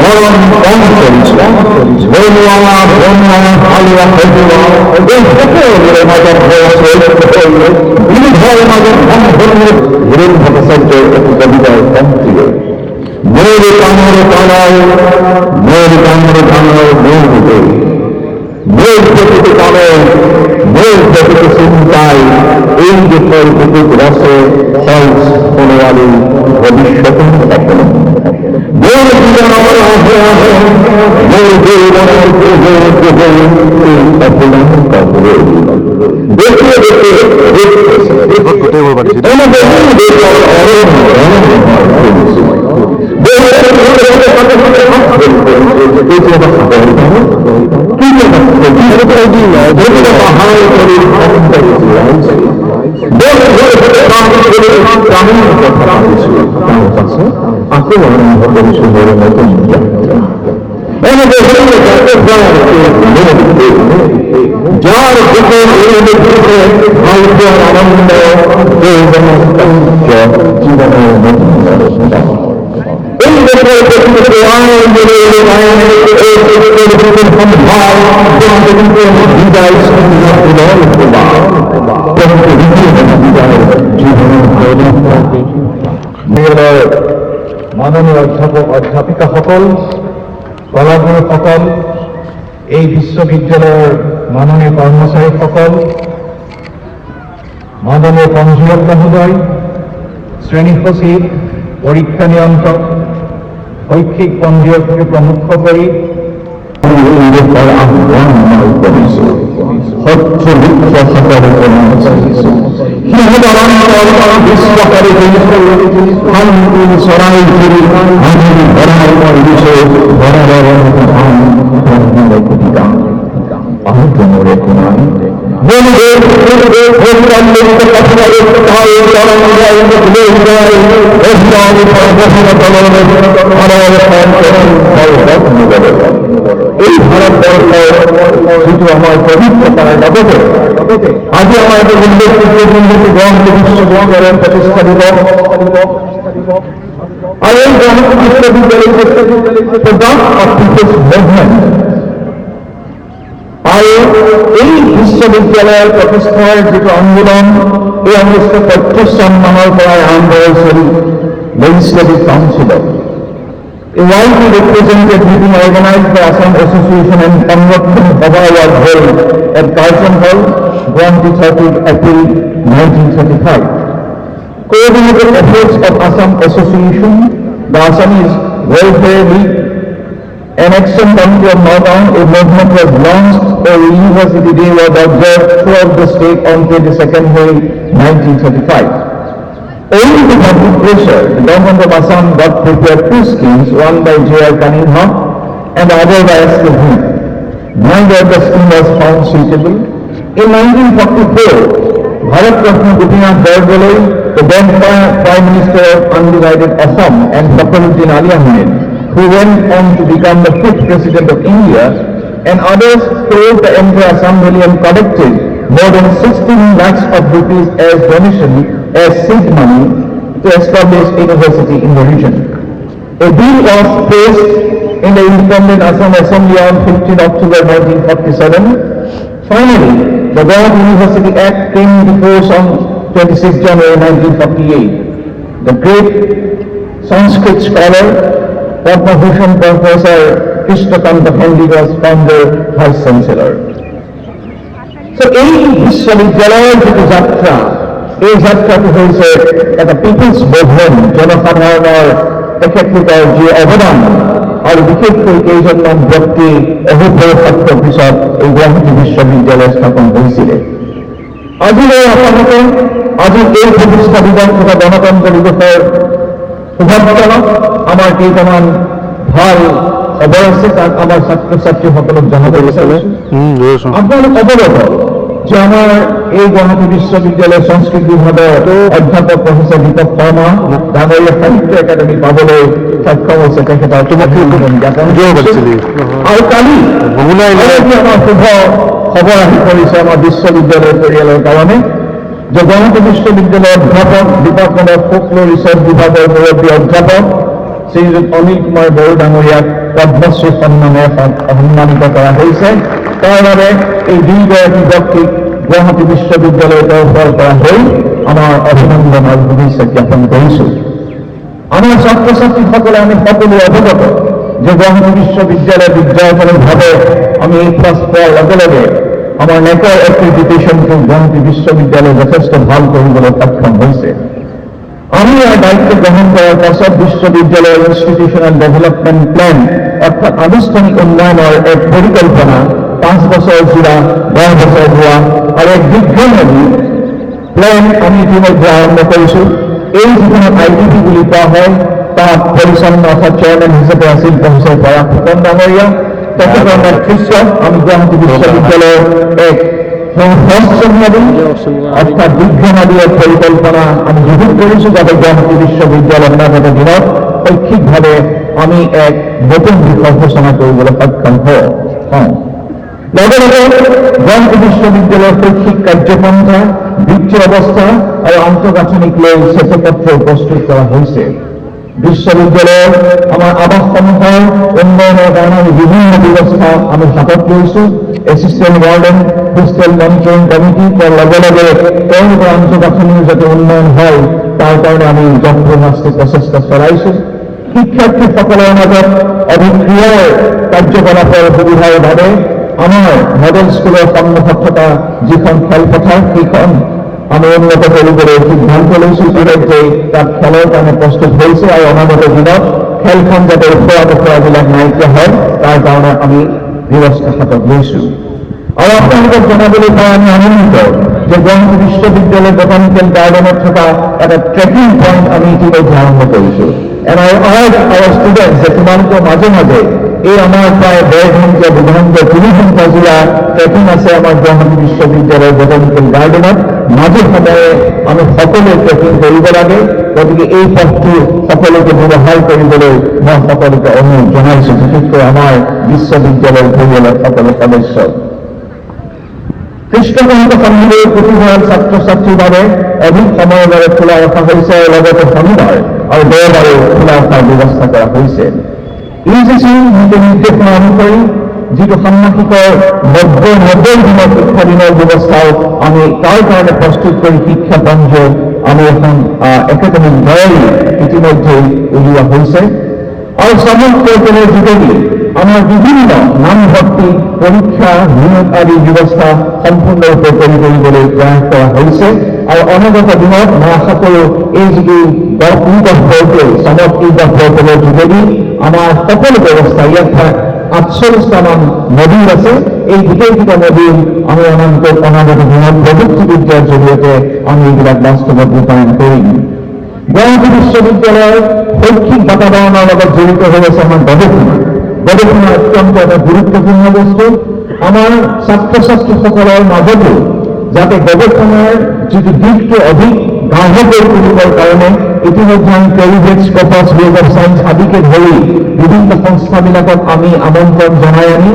মরণ কম করিছে বনুয়া বনুয়া আলিয়া ফেজুয়া এই সকলের মাঝে হয়েছে নির্ভয় মাঝে কম ধরনের হিরেন ভট্টাচার্যের একটি কবিতায় কম ছিল মোর কামড় কানায় মোর কামড় কানায় মোর হতে মোর প্রকৃতি কালে মোর প্রকৃতি চিন্তায় এই যে ফল প্রকৃত রসে ফল ফলওয়ালি ভবিষ্যৎ থাকে মোর জীবন আমার আহে আহে মোর জীবনের দেখিয়ে দেখে যার আনন্দ জীবনের এই মাননীয় অধ্যাপক অধ্যাপিকা সকল কলাগুরু সকল এই বিশ্ববিদ্যালয়ের মাননীয় কর্মচারী সকল মাননীয় পঞ্জীয়ক মহোদয় শ্রেণী সচিব পরীক্ষা নিয়ন্ত্রক শৈক্ষিক পঞ্জীয়ককে প্রমুখ করে এই ভারতবর্ষ শুধু আমার পবিত্রতার জগতে আজ আমাদের উল্লেখযোগ্য গণতন্ত্র বিশ্ববিদ্যালয়ের প্রতিষ্ঠা দিবস আর এই গণতন্ত্র বিশ্ববিদ্যালয়ের প্রধান অফ পিপলস মুভমেন্ট আর এই বিশ্ববিদ্যালয়ের প্রতিষ্ঠার যেটা আন্দোলন এই আন্দোলনকে প্রত্যুত্থানের করার আন্দোলন legislative council. A widely represented meeting organized by Assam Association and Conversion Sabha was held at Carlton Hall, Guwahati 30th April 1935. Coordinated efforts of Assam Association, the Assamese Welfare League, and Action Committee of Nagaon, a movement was launched. A University Day was observed throughout the state on 22nd May 1935. Owing to public pressure, the government of Assam got prepared two schemes, one by J.R. Cunningham and the other by S.K. Hume. Neither of the scheme was found suitable. In 1944, Bharat Ratna Gopinath Bordoloi, the then Prime Minister of Undivided Assam, and Fakhruddin Ali Ahmed, who went on to become the 5th President of India, and others toured the entire Assam Valley and collected more than 16 lakhs of rupees as donation as seed money to establish university in the region. A bill was placed in the Independent Assam Assembly on 15 October 1947. Finally, the Guwahati University Act came into force on 26 January 1948. The great Sanskrit scholar, Padma Bhushan Professor Krishnakanta Pandit was founder Vice Chancellor. So, এই বিশ্ববিদ্যালয়ের যে যাত্রা এই যাত্রাটি হয়েছে একটা people's movement জনসাধারণের তেখেতলোকৰ যে অৱদান আৰু বিশেষকৈ কেইজনমান ব্যক্তি অভিভাৱকৰ পিছত এই গুৱাহাটী বিশ্ববিদ্যালয় স্থাপন হৈছিলে আজিলৈ আপোনালোকে আজি এই প্ৰতিষ্ঠা দিৱস তথা গণতন্ত্ৰ দিৱসৰ শুভকামনা আমাৰ কেইটামান ভাল খবৰ আছে তাক আমাৰ ছাত্ৰ ছাত্ৰীসকলক জনাব বিচাৰিছো আপোনালোক অৱগত যে আমাৰ এই গুৱাহাটী বিশ্ববিদ্যালয়ৰ সংস্কৃত বিভাগৰ অধ্যাপক প্ৰফেচৰ দীপক শৰ্মা ডাঙৰীয়া সাহিত্য একাডেমি পাবলৈ সক্ষম হৈছে তেখেতৰ আৰু কালি আমাৰ শুভ খবৰ আহি পৰিছে আমাৰ বিশ্ববিদ্যালয় পৰিয়ালৰ কাৰণে যে গুৱাহাটী বিশ্ববিদ্যালয়ৰ অধ্যাপক ডিপাৰ্টমেণ্ট অফ ফোকলোৰ ৰিচাৰ্চ বিভাগৰ মুৰব্বী অধ্যাপক শ্ৰীযুত অনিল কুমাৰ বড়ো ডাঙৰীয়াক পদ্মশ্ৰী সন্মানেৰে সন্মানিত কৰা হৈছে। তাৰ বাবে এই দুইগৰাকী ব্যক্তিক গুৱাহাটী বিশ্ববিদ্যালয়ৰ তৰফৰ পৰা হৈ আমাৰ অভিনন্দন আৰু শুভেচ্ছা জ্ঞাপন কৰিছোঁ। আমাৰ ছাত্ৰ ছাত্ৰীসকলে আমি সকলোৱে অৱগত যে গুৱাহাটী বিশ্ববিদ্যালয় বিদ্যাৰ্থীভাৱে আমি এই ক্লাছ পোৱাৰ লগে লগে আমাৰ নেকৰ এক্ৰিডিটেশ্যনটো গুৱাহাটী বিশ্ববিদ্যালয় যথেষ্ট ভাল কৰিবলৈ সক্ষম হৈছে। আমি ইয়াৰ দায়িত্ব গ্ৰহণ কৰাৰ পাছত বিশ্ববিদ্যালয়ৰ ইনষ্টিটিউচনেল ডেভেলপমেণ্ট প্লেন অৰ্থাৎ আনুষ্ঠানিক উন্নয়নৰ এক পৰিকল্পনা 5 বছৰ জোৰা 10 বছৰ হোৱা আৰু এক দীৰ্ঘম্যাদী প্লেন আমি ইতিমধ্যে আৰম্ভ কৰিছোঁ। এই যিখনক IDP বুলি কোৱা হয় তাত পৰিচালনা অৰ্থাৎ চেয়াৰমেন হিচাপে আছিল প্ৰফেচৰ পৰাগ ফুকন ডাঙৰীয়া। তেখেতৰ নেতৃত্বত আমি গুৱাহাটী বিশ্ববিদ্যালয়ৰ এক সহস্ৰম্যাদী অৰ্থাৎ দীৰ্ঘম্যাদী এক পৰিকল্পনা আমি যুগুত কৰিছোঁ যাতে গুৱাহাটী বিশ্ববিদ্যালয় অনাগত দিনত শৈক্ষিকভাৱে আমি এক নতুন দিশৰ সূচনা কৰিবলৈ সক্ষম হওঁ। লগে লগে গুৱাহাটী বিশ্ববিদ্যালয়ৰ শৈক্ষিক কাৰ্যপন্থা, বৃত্তি অৱস্থা আৰু আন্তঃগাঁথনিক লৈ শ্বেতপত্ৰ প্ৰস্তুত কৰা হৈছে। বিশ্ববিদ্যালয়ৰ আমাৰ আৱাসসমূহৰ উন্নয়নৰ কাৰণে বিভিন্ন ব্যৱস্থা আমি হাতত লৈছোঁ। Assistant warden, hostel monitoring committee, তাৰ লগে লগে তেওঁলোকৰ আন্তঃগাঁথনিৰ যাতে উন্নয়ন হয় তাৰ কাৰণে আমি যন্ত্ৰশাস্ত্ৰী প্ৰচেষ্টা চলাইছোঁ। শিক্ষাৰ্থীসকলৰ মাজত অধিক ক্ৰীড়াৰ কাৰ্যকলাপৰ সুবিধাৰ বাবে আমাৰ মডেল স্কুলৰ সন্মুখত থকা যিখন খেলপথাৰ সেইখন আমি উন্নত কৰিবলৈ সিদ্ধান্ত লৈছোঁ। ইতিমধ্যে তাত খেলৰ কাৰণে প্ৰস্তুত হৈছে আৰু অনাগত দিনত খেলখন যাতে ওখৰাবিলাক নাইকিয়া হয় তাৰ কাৰণে আমি ব্যৱস্থা হাতত লৈছোঁ। আৰু আপোনালোকক জনাবলৈ পাই আমি আনন্দিত যে গুৱাহাটী বিশ্ববিদ্যালয় বটানিকেল গাৰ্ডেনত থকা এটা ট্ৰেকিং পইণ্ট আমি ইতিমধ্যে আৰম্ভ কৰিছোঁ। And I urge our students যে তোমালোকৰ মাজে মাজে এই আমাৰ প্ৰায় 1.5 ঘণ্টা 2 ঘণ্টা 3 ঘণ্টা জোৰা ট্ৰেকিং আছে আমাৰ গুৱাহাটী বিশ্ববিদ্যালয়ৰ বটানিকেল গাৰ্ডেনত। মাজে সময়ে আমি সকলোৱে ট্ৰেকিং কৰিব লাগে। গতিকে এই পথটো সকলোকে ব্যৱহাৰ কৰিবলৈ মই সকলোকে অনুৰোধ জনাইছোঁ, বিশেষকৈ আমাৰ বিশ্ববিদ্যালয়ৰ পৰিয়ালৰ সকলো সদস্য। কৃষ্ণকান্ত সন্মিলনীৰ পুথিভঁৰাল ছাত্ৰ ছাত্ৰীৰ বাবে অধিক সময়ৰ বাবে খোলা ৰখা হৈছে আৰু লগতে শনিবাৰ আৰু দেওবাৰে খোলা ৰখাৰ ব্যৱস্থা কৰা হৈছে। UGC নীতি নিৰ্দেশনা অনুসৰি যিটো ষান্মাসিকৰ 90 দিনৰ শিক্ষা দিনৰ ব্যৱস্থাও আমি তাৰ কাৰণে প্ৰস্তুত কৰি শিক্ষা পঞ্জ আমি এখন একাডেমিক ডায়েৰী ইতিমধ্যে উলিওৱা হৈছে। আৰু সমগ্ৰ পৰ্টেলৰ যোগেদি আমাৰ বিভিন্ন নামভৰ্তি পৰীক্ষা নিয়োগ আদি ব্যৱস্থা সম্পূৰ্ণৰূপে কৰিবলৈ প্ৰয়াস কৰা হৈছে। আৰু অনাগত দিনত মই আশা কৰোঁ এই যিটো পৰ্টেল চমক পৰ্টেলৰ যোগেদি আমাৰ সকলো ব্যৱস্থা ইয়াত 48টামান মডিউল আছে। এই গোটেইকেইটা মডিউল আমি অনাগত দিনত প্ৰযুক্তিবিদ্যাৰ জৰিয়তে আমি এইবিলাক বাস্তৱত ৰূপায়ণ কৰিম। গুৱাহাটী বিশ্ববিদ্যালয়ৰ শৈক্ষিক বাতাবৰণৰ লগত জড়িত হৈ আছে আমাৰ গৱেষণা। গৱেষণা অত্যন্ত এটা গুৰুত্বপূৰ্ণ বস্তু। আমাৰ ছাত্ৰ ছাত্ৰীসকলৰ মাজতো যাতে গৱেষণাৰ যিটো দিশটো অধিক গাঢ় কৰি তুলিবৰ কাৰণে ইতিমধ্যে আমি কেৰিভেট, স্কপাছ, ৱেব অফ ছায়েন্স আদিকে ধৰি বিভিন্ন সংস্থাবিলাকক আমি আমন্ত্ৰণ জনাই আনি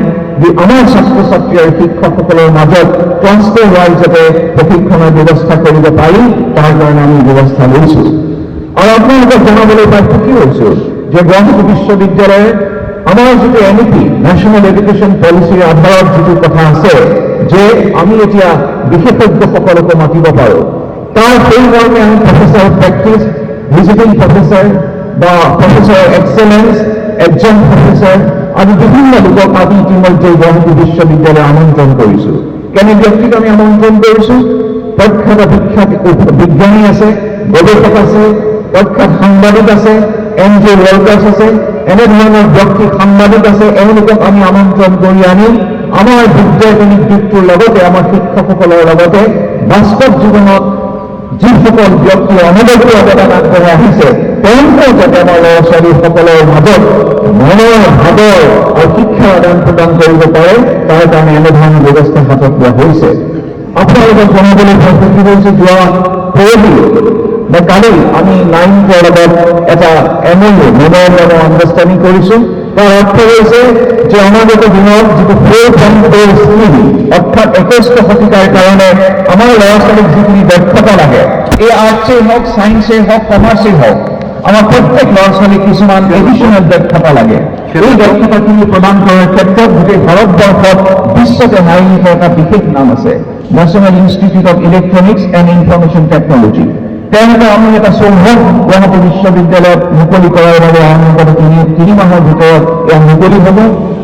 আমাৰ ছাত্ৰ ছাত্ৰী আৰু শিক্ষকসকলৰ মাজত ট্ৰান্সফাৰ হোৱাৰ যাতে প্ৰশিক্ষণৰ ব্যৱস্থা কৰিব পাৰি তাৰ কাৰণে আমি ব্যৱস্থা লৈছোঁ। আৰু আপোনালোকক জনাবলৈ পাই সুখী হৈছোঁ যে গুৱাহাটী বিশ্ববিদ্যালয়ে আমাৰ যিটো NEP নেশ্যনেল এডুকেশ্যন পলিচিৰ আধাৰত যিটো কথা আছে যে আমি এতিয়া বিশেষজ্ঞসকলকো মাতিব পাৰোঁ, তাৰ সেই কাৰণে আমি প্ৰফেচাৰ প্ৰেক্টিছ, ভিজিটিং প্ৰফেচাৰ বা প্ৰফেচাৰ এক্সেলেঞ্চ, এডজাংক্ট প্ৰফেচাৰ আদি বিভিন্ন লোকক আমি ইতিমধ্যে গুৱাহাটী বিশ্ববিদ্যালয়ে আমন্ত্ৰণ কৰিছোঁ। কেনে ব্যক্তিক আমি আমন্ত্ৰণ কৰিছোঁ? প্ৰখ্যাত বিখ্যাত বিজ্ঞানী আছে, গৱেষক আছে, প্ৰখ্যাত সাংবাদিক আছে, NGO ৱৰ্কাৰ্ছ আছে, এনেধৰণৰ ব্যক্তি সাংবাদিক আছে। এওঁলোকক আমি আমন্ত্ৰণ কৰি আনি আমাৰ বিদ্যায়তনিক দিশটোৰ লগতে আমাৰ শিক্ষকসকলৰ লগতে বাস্তৱ জীৱনত যিসকল ব্যক্তিয়ে অনবদ্য অৱদান আগবঢ়াই আহিছে তেওঁলোকেও যাতে আমাৰ ল'ৰা ছোৱালীসকলৰ মাজত মনৰ ভাৱৰ আৰু শিক্ষাৰ আদান প্ৰদান কৰিব পাৰে তাৰ কাৰণে এনেধৰণৰ ব্যৱস্থা হাতত লোৱা হৈছে। আপোনালোকক জনাবলৈ ভাল সুখী হৈছে যোৱা পৰহি বা কালি আমি 9ৰ লগত এটা MOU মেমৰেণ্ডাম অফ আণ্ডাৰষ্টেণ্ডিং কৰিছোঁ। তাৰ অৰ্থ হৈছে যে অনাগত দিনত যিটো 4.0 স্কিম অৰ্থাৎ 21শ শতিকাৰ কাৰণে আমাৰ ল'ৰা ছোৱালীক যিখিনি দক্ষতা লাগে এই আৰ্টছেই হওক, ছায়েন্সেই হওক, কমাৰ্চেই হওক আমাৰ প্ৰত্যেক ল'ৰা ছোৱালীক কিছুমান এডিশ্যনেল দক্ষতা লাগে। এই দক্ষতাখিনি প্ৰদান কৰাৰ ক্ষেত্ৰত গোটেই ভাৰতবৰ্ষত বিশ্বতে নাইনিকৰ এটা বিশেষ নাম আছে, national institute of electronics and information technology. তেওঁলোকে আমি এটা চৌহদ গুৱাহাটী বিশ্ববিদ্যালয়ত মুকলি কৰাৰ বাবে আৰম্ভ 3 মাহৰ ভিতৰত এয়া মুকলি হ'ব।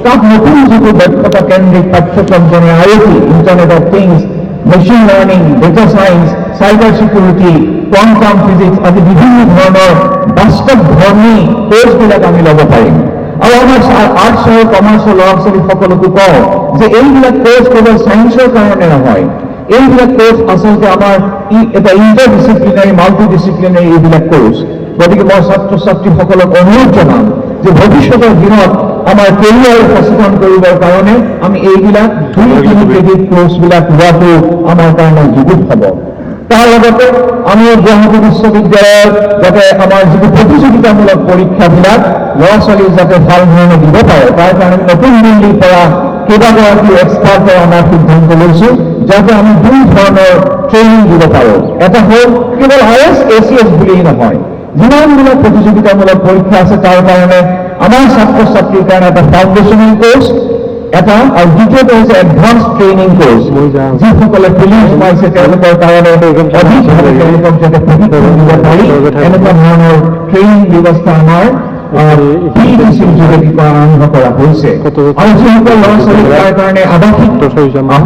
তাত নতুন যিটো দক্ষতা কেন্দ্ৰিক পাঠ্যক্ৰম যেনে IoT, internet of things, machine learning, data science, cyber security, quantum physics আদি বিভিন্ন ধৰণৰ বাস্তৱধৰ্মী কোৰ্চবিলাক আমি ল'ব পাৰিম। আৰু আমাৰ আৰ্টছ আৰু কমাৰ্চৰ ল'ৰা ছোৱালী সকলোকে কওঁ যে এইবিলাক কোৰ্চ কেৱল ছায়েন্সৰ কাৰণে নহয়, এইবিলাক কোৰ্চ আচলতে আমাৰ এটা ইণ্টাৰডিচিপ্লিনাৰী মাল্টি ডিচিপ্লিনাৰী এইবিলাক কোৰ্চ। গতিকে মই ছাত্ৰ ছাত্ৰীসকলক অনুৰোধ জনাম যে ভৱিষ্যতৰ দিনত আমাৰ কেৰিয়াৰ সচেতন কৰিবৰ কাৰণে আমি এইবিলাক 2-3 ক্ৰেডিট কোৰ্চবিলাক লোৱাটো আমাৰ কাৰণে যুগুত হ'ব। তাৰ লগতে আমি গুৱাহাটী বিশ্ববিদ্যালয়ত যাতে আমাৰ যিটো প্ৰতিযোগিতামূলক পৰীক্ষাবিলাক ল'ৰা ছোৱালীক যাতে ভাল ধৰণে দিব পাৰে, তাৰ কাৰণে নতুন দিল্লীৰ পৰা কেইবাগৰাকী এক্সপাৰ্টৰ আমাৰ সিদ্ধান্ত লৈছোঁ যাতে আমি 2 ধৰণৰ ট্ৰেইনিং দিব পাৰোঁ। এটা হ'ল কেৱল IS ACS বুলিয়েই নহয়, যিমানবিলাক প্ৰতিযোগিতামূলক পৰীক্ষা আছে তাৰ কাৰণে আমাৰ ছাত্ৰ ছাত্ৰীৰ কাৰণে এটা ফাউণ্ডেশ্যনেল কোৰ্চ এটা, আৰু দ্বিতীয়টো হৈছে এডভান্স ট্ৰেইনিং কোৰ্চ, যিসকলে পুলিচ পাইছে তেওঁলোকৰ কাৰণে অধিকভাৱে তেওঁলোকক যাতে প্ৰশিক্ষণ দিব পাৰি এনেকুৱা ধৰণৰ ট্ৰেইনিং ব্যৱস্থা আমাৰ PDCৰ যোগেদি আৰম্ভ কৰা হৈছে। আৰু যিসকল ল'ৰা ছোৱালীৰ তাৰ কাৰণে আৱাসিক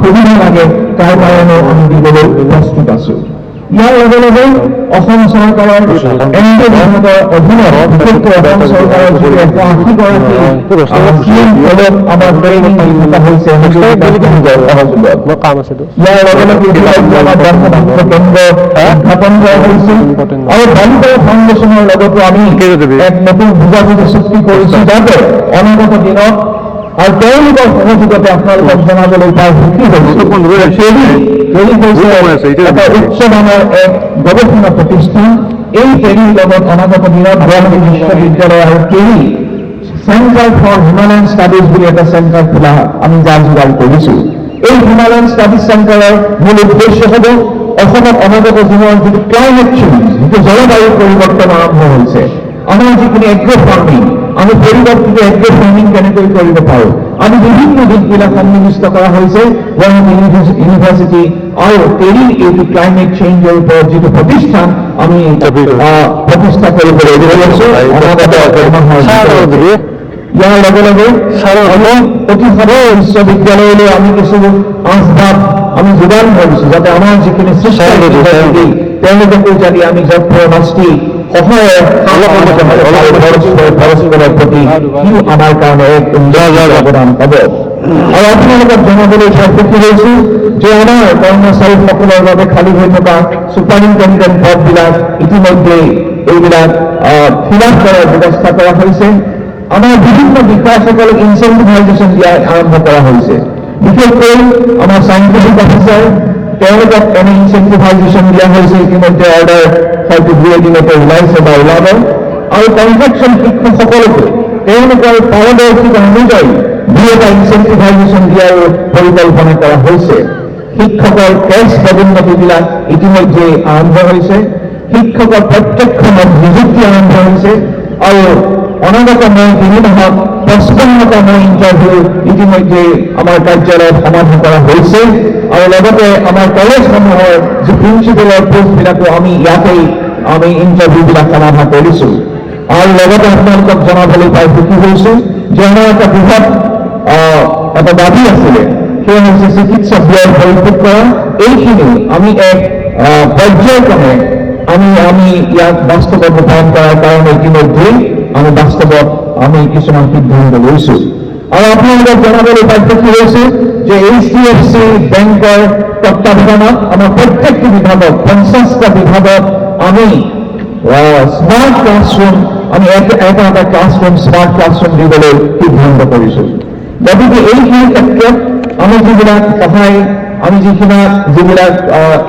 সুবিধা লাগে তাৰ কাৰণেও আমি দিবলৈ প্ৰস্তুত আছোঁ। ইয়াৰ লগে লগে অসম চৰকাৰৰ এনডিএ বিভাগৰ অধীনত বিশেষকৈ অসম চৰকাৰৰ যি 180গৰাকী CM পদত আমাৰ ট্ৰেইনিং থকা হৈছে সহযোগত। ইয়াৰ লগে লগে আমাৰ ব্ৰহ্মপুত্ৰ কেন্দ্ৰ উদ্ঘাটন কৰা হৈছে আৰু বালিকা ফাউণ্ডেশ্যনৰ লগতো আমি এক নতুন বুজাবুজি চুক্তি কৰিছোঁ যাতে অনাগত দিনত আৰু তেওঁলোকৰ সহযোগতে আপোনালোকক জনাবলৈ পাই সুখী হৈছোঁ। এটা উচ্চমানৰ এক গৱেষণা প্ৰতিষ্ঠান, এই কেৰিৰ লগত অনাগত দিনত গুৱাহাটী বিশ্ববিদ্যালয় আৰু কেৰি চেণ্টাৰ ফৰ হিমালয়ান ষ্টাডিজ বুলি এটা চেণ্টাৰ খোলা আমি যোগাৰ কৰিছোঁ। এই হিমালয়ান ষ্টাডিজ চেণ্টাৰৰ মূল উদ্দেশ্য হ'ব অসমত অনাগত দিনৰ যিটো ক্লাইমেট চেঞ্জ, যিটো জলবায়ু পৰিৱৰ্তন আৰম্ভ হৈছে, আমাৰ যিখিনি এগ্ৰ ফাৰ্মিং, আমি পৰিৱৰ্তিত এগ্ৰ ফাৰ্মিং কেনেকৈ কৰিব পাৰোঁ, আমি বিভিন্ন দিশবিলাক সন্নিৱিষ্ট কৰা হৈছে গুৱাহাটী ইউনিভাৰ্চিটি আৰু কেৰিৰ এইটো ক্লাইমেট চেঞ্জৰ ওপৰত যিটো প্ৰতিষ্ঠান আমি প্ৰতিষ্ঠা কৰিবলৈ লৈছোঁ। ইয়াৰ লগে লগে অতি সদয় বিশ্ববিদ্যালয়লৈ আমি কিছু আচবাব আমি যোগান ধৰিছোঁ যাতে আমাৰ যিখিনি সৃষ্টি তেওঁলোককো যদি আমি যত্ন নাস্তি সহায়ৰ পৰস্পৰৰ প্ৰতি আমাৰ কাৰণে এক অৱদান হ'ব। আৰু আপোনালোকক জনাবলৈ সুখী হৈছোঁ যে আমাৰ কৰ্মচাৰীসকলৰ বাবে খালী হৈ থকা ছুপাৰিণ্টেণ্ডেণ্ট পদবিলাক ইতিমধ্যে এইবিলাক ফিল আপ কৰাৰ ব্যৱস্থা কৰা হৈছে। আমাৰ বিভিন্ন বিষয়াসকলক ইনচেণ্টিভাইজেশ্যন দিয়া আৰম্ভ কৰা হৈছে, বিশেষকৈ আমাৰ চাইণ্টিফিক অফিচাৰ তেওঁলোকক এনে ইনচেণ্টিভাইজেশ্যন দিয়া হৈছে। ইতিমধ্যে অৰ্ডাৰ হয়তো 2 এদিনতে ওলাইছে বা ওলাব। আৰু কনষ্ট্ৰাকশ্যন শিক্ষকসকলকো তেওঁলোকৰ পাৰদৰ্শিতা অনুযায়ী 2 এটা ইনচেণ্টিভাইজেশ্যন দিয়াৰ পৰিকল্পনা কৰা হৈছে। শিক্ষকৰ কেছ পদোন্নতিবিলাক ইতিমধ্যে আৰম্ভ হৈছে, শিক্ষকৰ প্ৰত্যক্ষ নিযুক্তি আৰম্ভ হৈছে আৰু অনাগত 3 মাহত 55টা ইণ্টাৰভিউ ইতিমধ্যে আমাৰ কাৰ্যালয়ত সমাধান কৰা হৈছে। আৰু লগতে আমাৰ কলেজসমূহৰ যি প্ৰিন্সিপালৰ পোষ্টবিলাকো আমি ইয়াতেই আমি ইণ্টাৰভিউবিলাক সমাধান কৰিছোঁ। আৰু লগতে আপোনালোকক জনাবলৈ পাই সুখী হৈছোঁ যে আমাৰ এটা বৃহৎ এটা দাবী আছিলে, সেয়া হৈছে চিকিৎসা ব্যয় পৰিশোধ কৰা। এইখিনি আমি এক পৰ্যায়ক্ৰমে আমি ইয়াক বাস্তৱত ৰূপায়ণ কৰাৰ কাৰণে ইতিমধ্যেই আমি বাস্তৱত আমি কিছুমান সিদ্ধান্ত লৈছোঁ। আৰু আপোনালোকক জনাবলৈ পাই সুখী হৈছোঁ যে HDFC বেংকৰ তত্বাৱধানত আমাৰ প্ৰত্যেকটো বিভাগত 50টা বিভাগত আমি স্মাৰ্ট ক্লাছৰুম আমি এটা ক্লাছৰুম স্মাৰ্ট ক্লাছৰুম দিবলৈ সিদ্ধান্ত কৰিছোঁ। গতিকে এইখিনি ক্ষেত্ৰত আমি যিবিলাক সহায় আমি যিবিলাক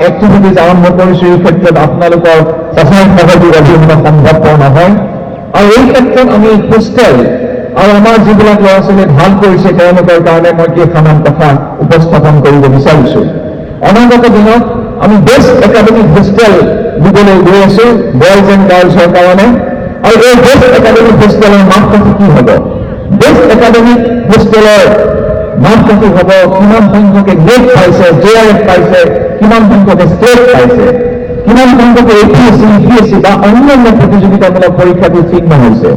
এক্টিভিটিজ আৰম্ভ কৰিছোঁ এই ক্ষেত্ৰত আপোনালোকৰ সহায় সহযোগ অবিহনে সম্ভৱপৰ নহয়। আৰু এই ক্ষেত্ৰত আমি হোষ্টেল আৰু আমাৰ যিবিলাক ল'ৰা ছোৱালীয়ে ভাল কৰিছে তেওঁলোকৰ কাৰণে মই কেইটামান কথা উপস্থাপন কৰিব বিচাৰিছোঁ। অনাগত দিনত আমি বেষ্ট একাডেমিক হোষ্টেল দিবলৈ গৈ আছোঁ বয়জ এণ্ড গাৰ্লছৰ কাৰণে। আৰু এই বেষ্ট একাডেমিক হোষ্টেলৰ মাপকাঠি কি হ'ব? বেষ্ট একাডেমিক হোষ্টেলৰ মাপকাঠি হ'ব কিমান সংখ্যকে নেট পাইছে, JRF পাইছে, কিমান সংখ্যকে ষ্টেট পাইছে, কিমান সংখ্যকে APSC, UPSC বা অন্যান্য প্ৰতিযোগিতামূলক পৰীক্ষাত উত্তীৰ্ণ হৈছে,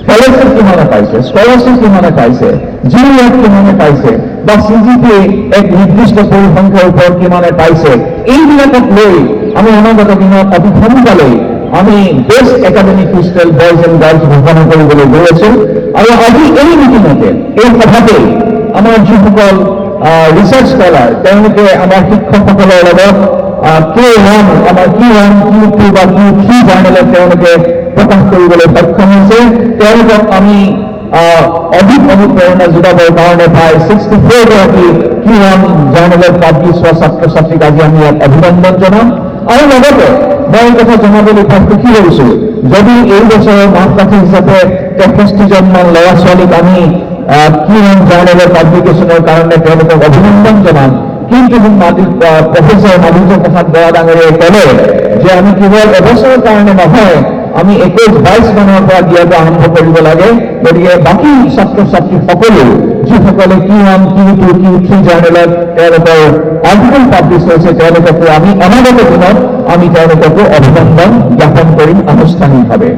ফেলোশ্বিপ কিমানে পাইছে, স্কলাৰশ্বিপ কিমানে পাইছে, GRF কিমানে পাইছে বা CGPA এক নিৰ্দিষ্ট পৰিসংখ্যাৰ ওপৰত কিমানে পাইছে, এইবিলাকক লৈ আমি অনাগত দিনত অতি সোনকালেই আমি best academic hostel boys and girls ঘোষণা কৰিবলৈ গৈ আছো। আৰু আজি এই মিটিঙতে, এই সভাতেই আমাৰ যিসকল ৰিচাৰ্চ স্কলাৰ তেওঁলোকে আমাৰ শিক্ষকসকলৰ লগত Q1 আমাৰ Q1, Q2 বা Q3 জাৰ্নেলত তেওঁলোকে প্ৰকাশ কৰিবলৈ সক্ষম হৈছে। তেওঁলোকক আমি অধিক অনুপ্ৰেৰণা যোগাবৰ কাৰণে প্ৰায় 64 গৰাকী Q1 জাৰ্নেলত পাব্লিছ হোৱা ছাত্ৰ ছাত্ৰীক আজি আমি ইয়াত অভিনন্দন জনাম। আৰু লগতে মই এই কথা জনাবলৈ খুব সুখী হৈছো, যদি এই বছৰৰ মাপকাঠি হিচাপে 63জনমান ল'ৰা ছোৱালীক আমি Q1 জাৰ্নেলৰ পাব্লিকেশ্যনৰ কাৰণে তেওঁলোকক অভিনন্দন জনাম, কিন্তু প্ৰফেচৰ মাধুৰ্য প্ৰসাদ বৰা ডাঙৰীয়াই ক'লে যে আমি কেৱল এবছৰৰ কাৰণে নহয়, আমি 21-22 মানৰ পৰা দিয়াটো আৰম্ভ কৰিব লাগে। গতিকে বাকী ছাত্ৰ ছাত্ৰী সকলো যিসকলে Q1, Q2, Q3 জাৰ্নেলত তেওঁলোকৰ আৰ্টিকেল পাব্লিছ হৈছে তেওঁলোককো আমি অনাগত দিনত আমি তেওঁলোককো অভিনন্দন জ্ঞাপন কৰিম আনুষ্ঠানিকভাৱে।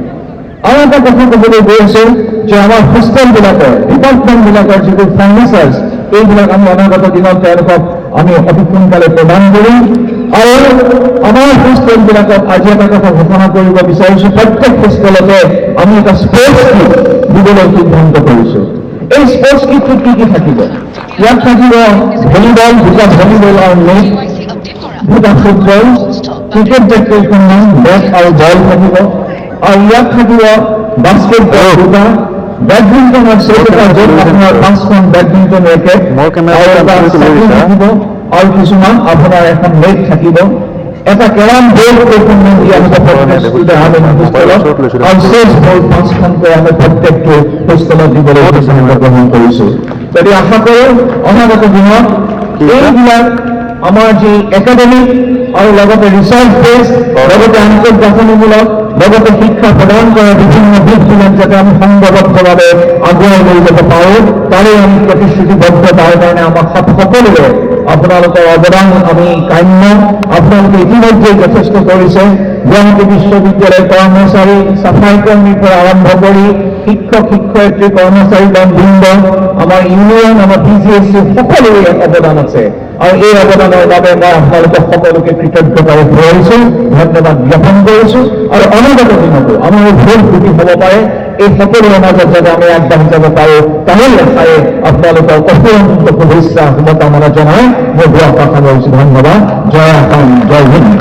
আৰু এটা কথা ক'বলৈ গৈ আছো যে আমাৰ হোষ্টেলবিলাকৰ ডিপাৰ্টমেণ্টবিলাকৰ যিবোৰ ফাৰ্নিচাৰ্ছ এইবিলাক আমি অনাগত দিনত তেওঁলোকক আমি অতি সোনকালে প্ৰদান কৰিম। আৰু আমাৰ হোষ্টেলবিলাকত আজি এটা কথা ঘোষণা কৰিব বিচাৰিছো, প্ৰত্যেক হোষ্টেলতে আমি এটা স্পৰ্টছ কিট দিবলৈ সিদ্ধান্ত কৰিছো। এই স্পৰ্টছ কিটটোত কি কি থাকিব? ইয়াত থাকিব ভলীবল, দুটা ভলীবল আৰু নেট, দুটা ফুটবল, ক্ৰিকেট কেইখনমান, বেট আৰু বল থাকিব। আৰু ইয়াত থাকিব বাস্কেটবল দুটা, বেডমিণ্টনৰ ছেট এটা য'ত আপোনাৰ 5খন বেডমিণ্টন ৰেকেট থাকিব আৰু কিছুমান আপোনাৰ এখন নেট থাকিব, এটা কেৰম বৰ্ড কেইখনমান দিয়া হ'ব আৰু চেছ বৰ্ড 5খনকৈ আমি প্ৰত্যেকটো হোষ্টেলত দিবলৈ সিদ্ধান্ত গ্ৰহণ কৰিছো। গতিকে আশা কৰোঁ অনাগত দিনত এইবিলাক আমাৰ যি একাডেমিক আৰু লগতে ৰিচাৰ্চ বেছ, লগতে আন্তঃগাঁথনিমূলক, লগতে শিক্ষা প্ৰদান কৰা বিভিন্ন দিশবিলাক যাতে আমি সংঘবদ্ধভাৱে আগুৱাই লৈ যাব পাৰোঁ, তাৰে আমি প্ৰতিশ্ৰুতিবদ্ধ। তাৰ কাৰণে আমাক সকলোৰে আপোনালোকৰ অৱদান আমি কাম্য। আপোনালোকে ইতিমধ্যে যথেষ্ট কৰিছে। গুৱাহাটী বিশ্ববিদ্যালয়ৰ কৰ্মচাৰী, চাফাই কৰ্মীৰ পৰা আৰম্ভ কৰি শিক্ষক শিক্ষয়িত্ৰী কৰ্মচাৰী বৃন্দ, আমাৰ ইউনিয়ন, আমাৰ PGSC সকলোৰে অৱদান আছে। আৰু এই অৱদানৰ বাবে মই আপোনালোকক সকলোকে কৃতজ্ঞতাৰে ধৰিছোঁ, ধন্যবাদ জ্ঞাপন কৰিছোঁ। আৰু অনাগত দিনতো আমাৰ ভুল ত্ৰুটি হ'ব পাৰে, এই সকলোৰে মাজত যাতে আমি আগবাঢ়ি যাব পাৰোঁ তাৰেই আশাৰে আপোনালোকক অফুৰন্ত শুভেচ্ছা শুভকামনা জনাই মই দুআষাৰ সামৰিছোঁ। ধন্যবাদ। জয় অসম, জয় হিন্দ।